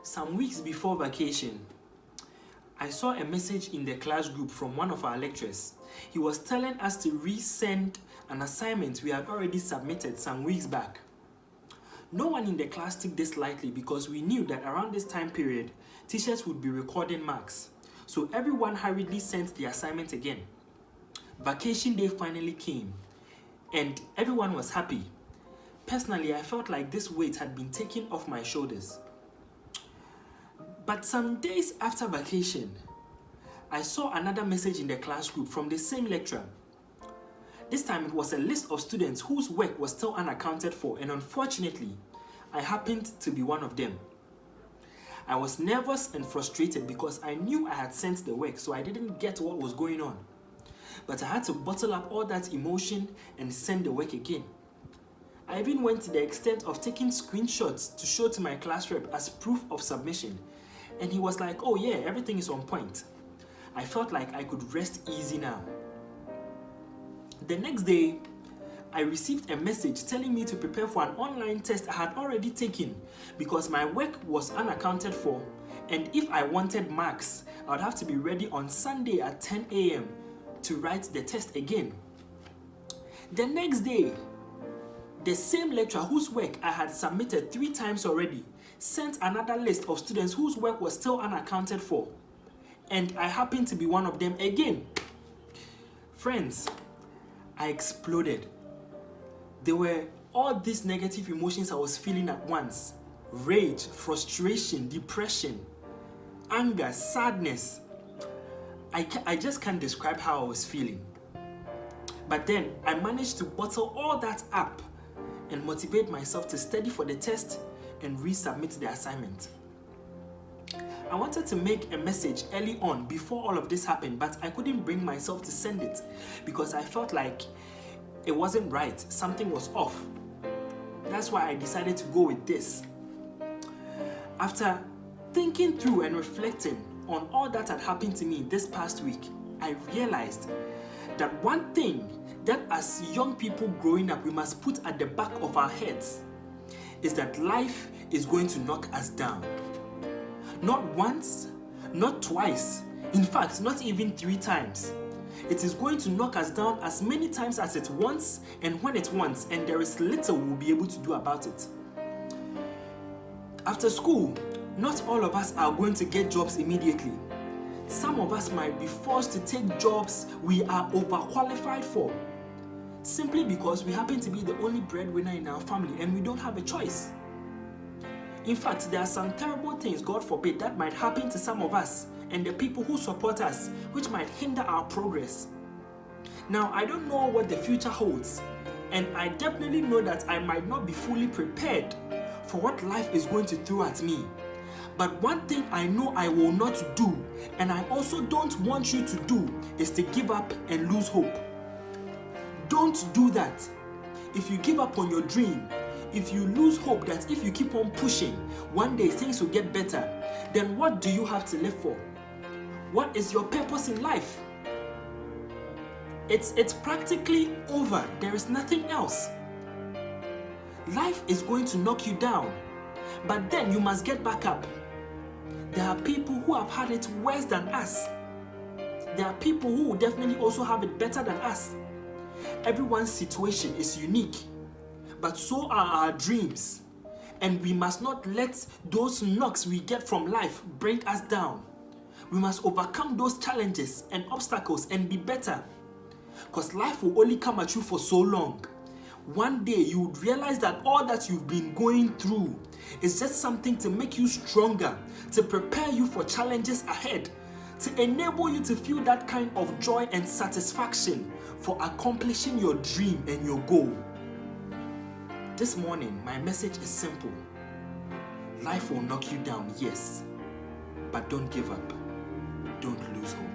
Some weeks before vacation, I saw a message in the class group from one of our lecturers. He was telling us to resend an assignment we had already submitted some weeks back. No one in the class took this lightly because we knew that around this time period, teachers would be recording marks. So everyone hurriedly sent the assignment again. Vacation day finally came and everyone was happy. Personally, I felt like this weight had been taken off my shoulders. But some days after vacation, I saw another message in the class group from the same lecturer. This time it was a list of students whose work was still unaccounted for, and unfortunately, I happened to be one of them. I was nervous and frustrated because I knew I had sent the work, so I didn't get what was going on. But I had to bottle up all that emotion and send the work again. I even went to the extent of taking screenshots to show to my class rep as proof of submission. And he was like, "Oh yeah, everything is on point." I felt like I could rest easy now. The next day, I received a message telling me to prepare for an online test I had already taken because my work was unaccounted for, and if I wanted marks, I would have to be ready on Sunday at 10 a.m. to write the test again. The next day, the same lecturer whose work I had submitted 3 times already sent another list of students whose work was still unaccounted for, and I happened to be one of them again. Friends, I exploded. There were all these negative emotions I was feeling at once: rage, frustration, depression, anger, sadness. I just can't describe how I was feeling. But then I managed to bottle all that up and motivate myself to study for the test and resubmit the assignment. I wanted to make a message early on before all of this happened, but I couldn't bring myself to send it because I felt like it wasn't right. Something was off. That's why I decided to go with this. After thinking through and reflecting on all that had happened to me this past week, I realized that one thing that as young people growing up we must put at the back of our heads is that life is going to knock us down. Not once, not twice, in fact, not even 3 times. It is going to knock us down as many times as it wants and when it wants, and there is little we'll be able to do about it. After school, not all of us are going to get jobs immediately. Some of us might be forced to take jobs we are overqualified for, simply because we happen to be the only breadwinner in our family and we don't have a choice. In fact, there are some terrible things, God forbid, that might happen to some of us and the people who support us, which might hinder our progress. Now, I don't know what the future holds, and I definitely know that I might not be fully prepared for what life is going to throw at me. But one thing I know I will not do, and I also don't want you to do, is to give up and lose hope. Don't do that. If you give up on your dream, if you lose hope that if you keep on pushing, one day things will get better, then what do you have to live for? What is your purpose in life? It's practically over. There is nothing else. Life is going to knock you down, but then you must get back up. There are people who have had it worse than us. There are people who will definitely also have it better than us. Everyone's situation is unique, but so are our dreams. And we must not let those knocks we get from life bring us down. We must overcome those challenges and obstacles and be better. Because life will only come at you for so long. One day you would realize that all that you've been going through is just something to make you stronger, to prepare you for challenges ahead, to enable you to feel that kind of joy and satisfaction for accomplishing your dream and your goal. This morning, my message is simple. Life will knock you down, yes, but don't give up. Don't lose hope.